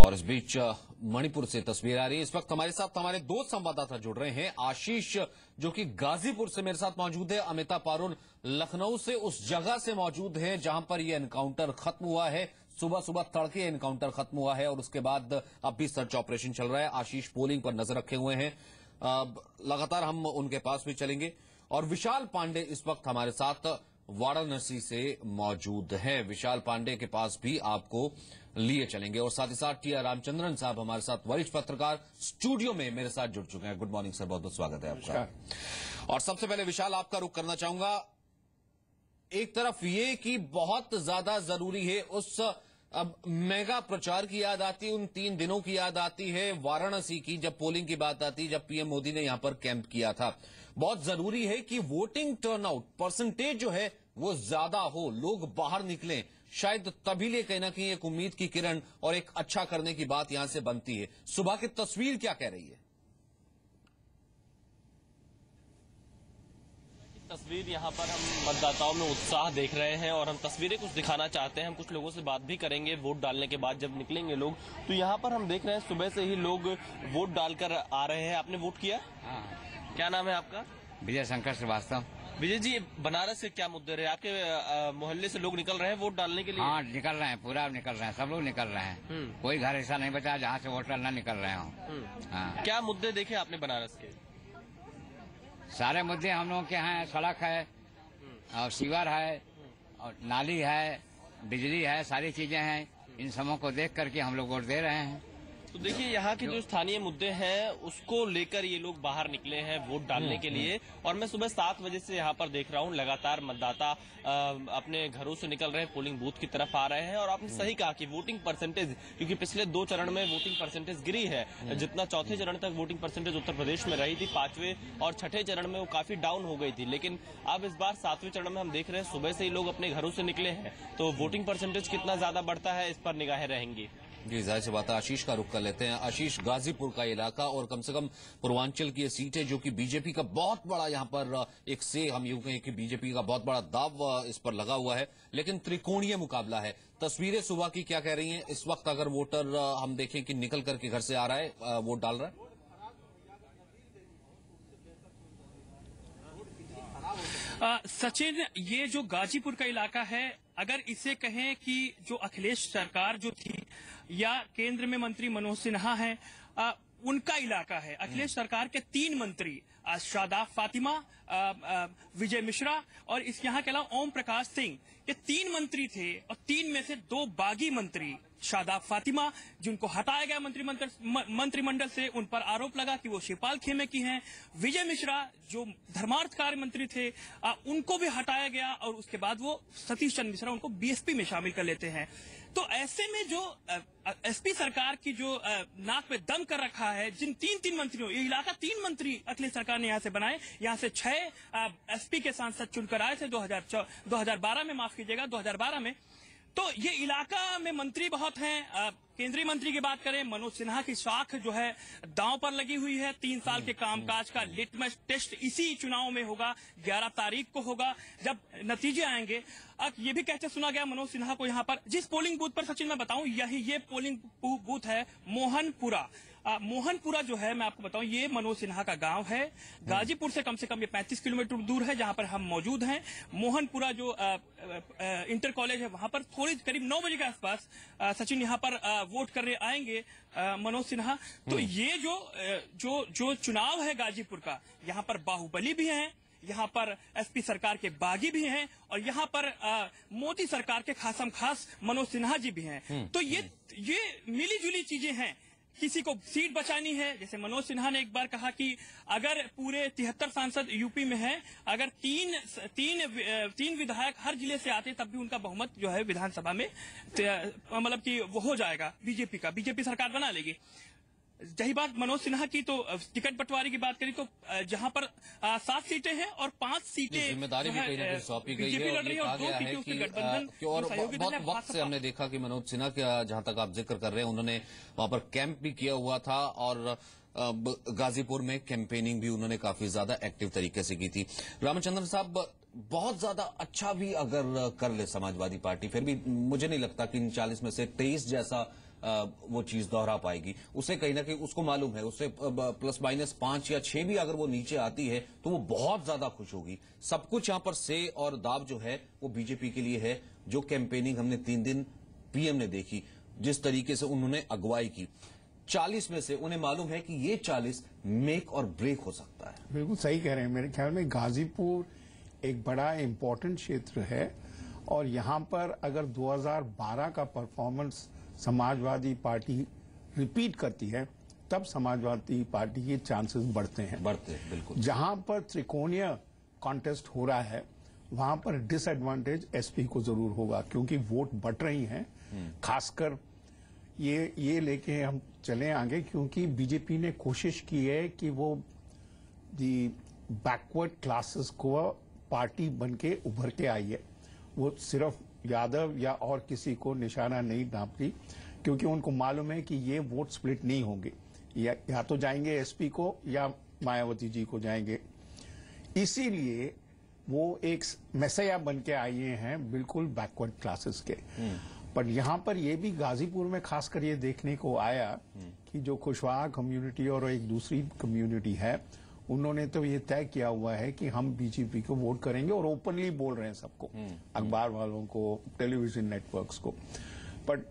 और इस बीच मणिपुर से तस्वीर आ रही है। इस वक्त हमारे साथ हमारे दो संवाददाता जुड़ रहे हैं। आशीष जो कि गाजीपुर से मेरे साथ मौजूद है, अमिता पारुल लखनऊ से उस जगह से मौजूद है जहां पर यह एनकाउंटर खत्म हुआ है। सुबह सुबह तड़के एनकाउंटर खत्म हुआ है और उसके बाद अब भी सर्च ऑपरेशन चल रहा है। आशीष पोलिंग पर नजर रखे हुए हैं, लगातार हम उनके पास भी चलेंगे। और विशाल पांडे इस वक्त हमारे साथ वाराणसी से मौजूद है। विशाल पांडे के पास भी आपको लिए चलेंगे और साथ ही साथ टी आर रामचंद्रन साहब हमारे साथ वरिष्ठ पत्रकार स्टूडियो में मेरे साथ जुड़ चुके हैं। गुड मॉर्निंग सर, बहुत बहुत स्वागत है आपका। और सबसे पहले विशाल आपका रुख करना चाहूंगा। एक तरफ ये कि बहुत ज्यादा जरूरी है, उस अब मेगा प्रचार की याद आती है, उन 3 दिनों की याद आती है, वाराणसी की जब पोलिंग की बात आती है, जब पीएम मोदी ने यहां पर कैंप किया था। बहुत जरूरी है कि वोटिंग टर्नआउट परसेंटेज जो है वो ज्यादा हो, लोग बाहर निकलें। शायद तभी ले कहीं ना कहीं एक उम्मीद की किरण और एक अच्छा करने की बात यहां से बनती है। सुबह की तस्वीर क्या कह रही है? तस्वीर यहाँ पर हम मतदाताओं में उत्साह देख रहे हैं और हम तस्वीरें कुछ दिखाना चाहते हैं। हम कुछ लोगों से बात भी करेंगे वोट डालने के बाद जब निकलेंगे लोग। तो यहाँ पर हम देख रहे हैं सुबह से ही लोग वोट डालकर आ रहे हैं। आपने वोट किया? हाँ। क्या नाम है आपका? विजय शंकर श्रीवास्तव। विजय जी, बनारस से क्या मुद्दे रहे? आपके मोहल्ले से लोग निकल रहे हैं वोट डालने के लिए? हाँ, निकल रहे हैं, पूरा निकल रहे हैं, सब लोग निकल रहे हैं। कोई घर ऐसा नहीं बचा जहाँ से वोटर न निकल रहे हों। हाँ। क्या मुद्दे देखे आपने बनारस के? सारे मुद्दे हम लोगों के हैं। सड़क है और सीवर है और नाली है, बिजली है, सारी चीजें हैं। इन सबों को देख करके हम लोग वोट दे रहे हैं। तो देखिए, यहाँ के जो स्थानीय मुद्दे हैं उसको लेकर ये लोग बाहर निकले हैं वोट डालने के लिए। और मैं सुबह 7 बजे से यहाँ पर देख रहा हूँ लगातार मतदाता अपने घरों से निकल रहे हैं, पोलिंग बूथ की तरफ आ रहे हैं। और आपने सही कहा कि वोटिंग परसेंटेज, क्योंकि पिछले 2 चरण में वोटिंग परसेंटेज गिरी है। जितना चौथे चरण तक वोटिंग परसेंटेज उत्तर प्रदेश में रही थी, 5वें और 6ठे चरण में वो काफी डाउन हो गई थी। लेकिन अब इस बार 7वें चरण में हम देख रहे हैं सुबह से ही लोग अपने घरों से निकले हैं। तो वोटिंग परसेंटेज कितना ज्यादा बढ़ता है, इस पर निगाहें रहेंगी। जी, जाहिर सी बात है। आशीष का रुख कर लेते हैं। आशीष, गाजीपुर का इलाका और कम से कम पूर्वांचल की ये सीट है जो कि बीजेपी का बहुत बड़ा यहाँ पर एक से हम यूं कहें कि बीजेपी का बहुत बड़ा दाव इस पर लगा हुआ है, लेकिन त्रिकोणीय मुकाबला है। तस्वीरें सुबह की क्या कह रही हैं? इस वक्त अगर वोटर हम देखें कि निकल करके घर से आ रहा है, वोट डाल रहा है। सचिन, ये जो गाजीपुर का इलाका है, अगर इसे कहें कि जो अखिलेश सरकार जो थी या केंद्र में मंत्री मनोज सिन्हा हैं, उनका इलाका है। अखिलेश सरकार के 3 मंत्री शादाब फातिमा, विजय मिश्रा और इस यहाँ के अलावा ओम प्रकाश सिंह, ये 3 मंत्री थे और 3 में से 2 बागी मंत्री शादाब फातिमा, जिनको हटाया गया मंत्रिमंडल से, उन पर आरोप लगा कि वो शिवपाल खेमे की हैं। विजय मिश्रा जो धर्मार्थ कार्य मंत्री थे, उनको भी हटाया गया और उसके बाद वो सतीश चंद्र मिश्रा उनको बीएसपी में शामिल कर लेते हैं। तो ऐसे में जो एसपी सरकार की जो नाक पे दम कर रखा है, जिन 3 मंत्रियों, ये इलाका 3 मंत्री अखिलेश सरकार ने यहाँ से बनाए। यहाँ से 6 एसपी के सांसद चुनकर आए थे 2012 में, माफ कीजिएगा 2012 में। तो ये इलाका में मंत्री बहुत हैं। केंद्रीय मंत्री की बात करें, मनोज सिन्हा की साख जो है दांव पर लगी हुई है। 3 साल के कामकाज का लिटमस टेस्ट इसी चुनाव में होगा। 11 तारीख को होगा जब नतीजे आएंगे। अब ये भी कहते सुना गया मनोज सिन्हा को यहाँ पर, जिस पोलिंग बूथ पर सचिन मैं बताऊं, ये पोलिंग बूथ है मोहनपुरा। मोहनपुरा जो है, मैं आपको बताऊं, ये मनोज सिन्हा का गांव है। गाजीपुर से कम ये 35 किलोमीटर दूर है जहां पर हम मौजूद हैं। मोहनपुरा जो इंटर कॉलेज है, वहां पर करीब 9 बजे के आसपास सचिन यहाँ पर वोट करने आएंगे मनोज सिन्हा। तो ये जो चुनाव है गाजीपुर का, यहाँ पर बाहुबली भी हैं, यहाँ पर एसपी सरकार के बागी भी हैं और यहाँ पर मोदी सरकार के खासम खास मनोज सिन्हा जी भी हैं। तो ये मिली जुली चीजें हैं। किसी को सीट बचानी है, जैसे मनोज सिन्हा ने एक बार कहा कि अगर पूरे 73 सांसद यूपी में हैं, अगर तीन विधायक हर जिले से आते तब भी उनका बहुमत जो है विधानसभा में मतलब कि वो हो जाएगा, बीजेपी सरकार बना लेगी। यही बात मनोज सिन्हा की। तो टिकट बंटवारे की बात करें तो जहां पर 7 सीटें हैं और 5 सीटें जिम्मेदारी भी कहीं ना कहीं सौंपी गई है और ये कहा गया है कि और बहुत वक्त से हमने देखा कि मनोज सिन्हा का, जहां तक आप जिक्र कर रहे हैं, उन्होंने वहां पर कैंप भी किया हुआ था और गाजीपुर में कैंपेनिंग भी उन्होंने काफी ज्यादा एक्टिव तरीके से की थी। रामचंद्रन साहब, बहुत ज्यादा अच्छा भी अगर कर ले समाजवादी पार्टी, फिर भी मुझे नहीं लगता कि इन 40 में से 23 जैसा वो चीज दोहरा पाएगी। उसे कहीं ना कहीं उसको मालूम है, उसे +-5 या 6 भी अगर वो नीचे आती है तो वो बहुत ज्यादा खुश होगी। सब कुछ यहां पर से और दाव जो है वो बीजेपी के लिए है। जो कैंपेनिंग हमने 3 दिन पीएम ने देखी, जिस तरीके से उन्होंने अगुवाई की, 40 में से उन्हें मालूम है कि ये 40 मेक और ब्रेक हो सकता है। बिल्कुल सही कह रहे हैं। मेरे ख्याल में गाजीपुर एक बड़ा इम्पोर्टेंट क्षेत्र है और यहाँ पर अगर 2012 का परफॉर्मेंस समाजवादी पार्टी रिपीट करती है तब समाजवादी पार्टी के चांसेस बढ़ते हैं। बिल्कुल। जहां पर त्रिकोणीय कॉन्टेस्ट हो रहा है वहां पर डिसएडवांटेज एसपी को जरूर होगा, क्योंकि वोट बढ़ रही हैं। खासकर ये लेके हम चले आगे, क्योंकि बीजेपी ने कोशिश की है कि वो दी बैकवर्ड क्लासेस को पार्टी बन के उभर के आई है। वो सिर्फ यादव या और किसी को निशाना नहीं नापती, क्योंकि उनको मालूम है कि ये वोट स्प्लिट नहीं होंगे, या तो जाएंगे एसपी को या मायावती जी को जाएंगे। इसीलिए वो एक मैसेया बन के आए हैं बिल्कुल बैकवर्ड क्लासेस के। पर यहाँ पर ये भी गाजीपुर में खासकर ये देखने को आया कि जो कुशवाहा कम्युनिटी और एक दूसरी कम्युनिटी है, उन्होंने तो ये तय किया हुआ है कि हम बीजेपी को वोट करेंगे और ओपनली बोल रहे हैं सबको, अखबार वालों को, टेलीविजन नेटवर्क्स को। बट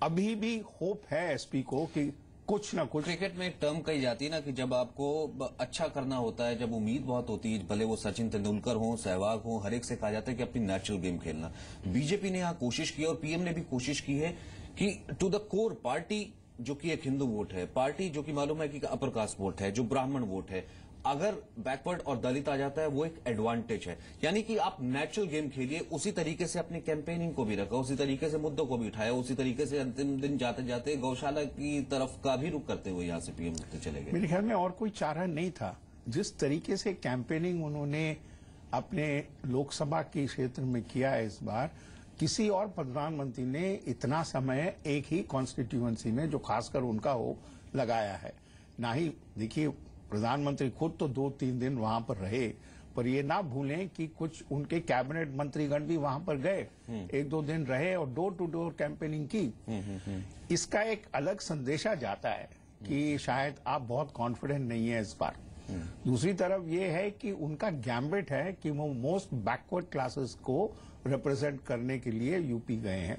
अभी भी होप है एसपी को कि कुछ ना कुछ। क्रिकेट में एक टर्म कही जाती है ना कि जब आपको अच्छा करना होता है, जब उम्मीद बहुत होती है, भले वो सचिन तेंदुलकर हो, सहवाग हो, हर एक से कहा जाता है कि अपनी नेचुरल गेम खेलना। बीजेपी ने यहाँ कोशिश की और पीएम ने भी कोशिश की है कि टू द कोर पार्टी, जो कि एक हिंदू वोट है, पार्टी जो कि मालूम है कि अपर कास्ट वोट है, जो ब्राह्मण वोट है, अगर बैकवर्ड और दलित आ जाता है वो एक एडवांटेज है। यानी कि आप नेचुरल गेम खेलिए, उसी तरीके से अपने कैंपेनिंग को भी रखा, उसी तरीके से मुद्दों को भी उठाया, उसी तरीके से अंतिम दिन जाते जाते गौशाला की तरफ का भी रुख करते हुए यहाँ से पीएम चले गए। मेरे ख्याल में और कोई चारा नहीं था। जिस तरीके से कैंपेनिंग उन्होंने अपने लोकसभा के क्षेत्र में किया है इस बार, किसी और प्रधानमंत्री ने इतना समय एक ही कॉन्स्टिट्यूएंसी में, जो खासकर उनका हो, लगाया है ना ही। देखिए, प्रधानमंत्री खुद तो 2-3 दिन वहां पर रहे, पर ये ना भूलें कि कुछ उनके कैबिनेट मंत्रीगण भी वहां पर गए, 1-2 दिन रहे और डोर टू डोर कैंपेनिंग की। इसका एक अलग संदेशा जाता है कि शायद आप बहुत कॉन्फिडेंट नहीं है इस बार। दूसरी तरफ ये है कि उनका गैम्बिट है कि वो मोस्ट बैकवर्ड क्लासेस को रिप्रेजेंट करने के लिए यूपी गए हैं।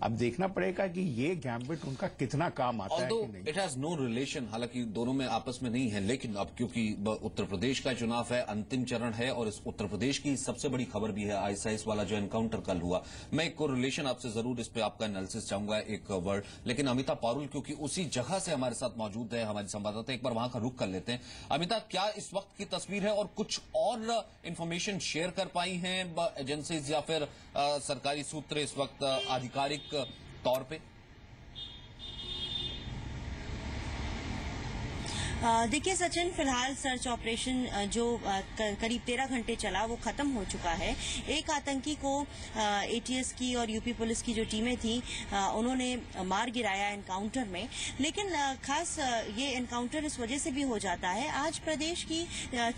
अब देखना पड़ेगा कि ये गैम्बिट उनका कितना काम आता है कि नहीं। इट हैज नो रिलेशन, हालांकि दोनों में आपस में नहीं है, लेकिन अब क्योंकि उत्तर प्रदेश का चुनाव है, अंतिम चरण है, और इस उत्तर प्रदेश की सबसे बड़ी खबर भी है आईएसआईएस वाला जो एनकाउंटर कल हुआ। मैं एक रिलेशन आपसे जरूर इस पे आपका एनालिसिस चाहूंगा, एक वर्ड। लेकिन अमिता पारुल क्योंकि उसी जगह से हमारे साथ मौजूद है, हमारे संवाददाता, एक बार वहां का रुख कर लेते हैं। अमिता, क्या इस वक्त की तस्वीर है और कुछ और इंफॉर्मेशन शेयर कर पाई हैं एजेंसीज या फिर सरकारी सूत्र इस वक्त आधिकारिक तौर पे? देखिए सचिन, फिलहाल सर्च ऑपरेशन जो करीब 13 घंटे चला वो खत्म हो चुका है। एक आतंकी को एटीएस की और यूपी पुलिस की जो टीमें थी उन्होंने मार गिराया एनकाउंटर में। लेकिन खास ये एनकाउंटर इस वजह से भी हो जाता है, आज प्रदेश की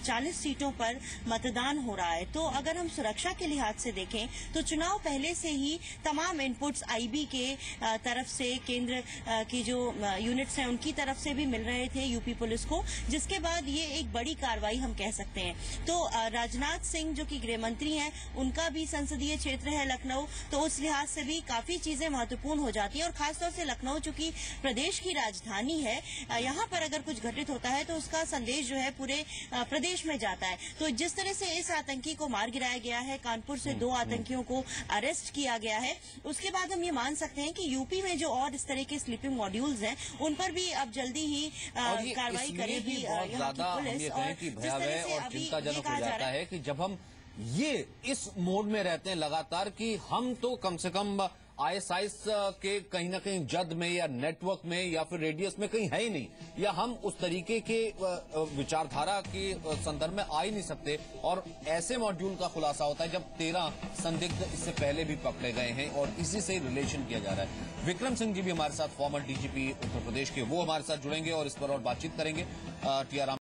40 सीटों पर मतदान हो रहा है। तो अगर हम सुरक्षा के लिहाज से देखें तो चुनाव पहले से ही तमाम इनपुट्स आईबी के तरफ से, केंद्र की जो यूनिट्स हैं उनकी तरफ से भी मिल रहे थे यूपी पुलिस को, जिसके बाद ये एक बड़ी कार्रवाई हम कह सकते हैं। तो राजनाथ सिंह जो कि गृह मंत्री हैं, उनका भी संसदीय क्षेत्र है लखनऊ, तो उस लिहाज से भी काफी चीजें महत्वपूर्ण हो जाती हैं। और खासतौर से लखनऊ चूंकि प्रदेश की राजधानी है, यहाँ पर अगर कुछ घटित होता है तो उसका संदेश जो है पूरे प्रदेश में जाता है। तो जिस तरह से इस आतंकी को मार गिराया गया है, कानपुर से 2 आतंकियों को अरेस्ट किया गया है, उसके बाद हम ये मान सकते हैं कि यूपी में जो और इस तरह के स्लीपिंग मॉड्यूल्स हैं उन पर भी अब जल्दी ही कार्रवाई करेगी बहुत ज्यादा हम ये कहें कि भयावह और चिंताजनक हो जाता है कि जब हम ये इस मोड में रहते हैं लगातार कि हम तो कम से कम आईएसआईएस के कहीं ना कहीं जद में या नेटवर्क में या फिर रेडियस में कहीं है ही नहीं, या हम उस तरीके के विचारधारा के संदर्भ में आ ही नहीं सकते। और ऐसे मॉड्यूल का खुलासा होता है जब 13 संदिग्ध इससे पहले भी पकड़े गए हैं और इसी से रिलेशन किया जा रहा है। विक्रम सिंह जी भी हमारे साथ, फॉर्मर डीजीपी उत्तर प्रदेश के, वो हमारे साथ जुड़ेंगे और इस पर और बातचीत करेंगे। T R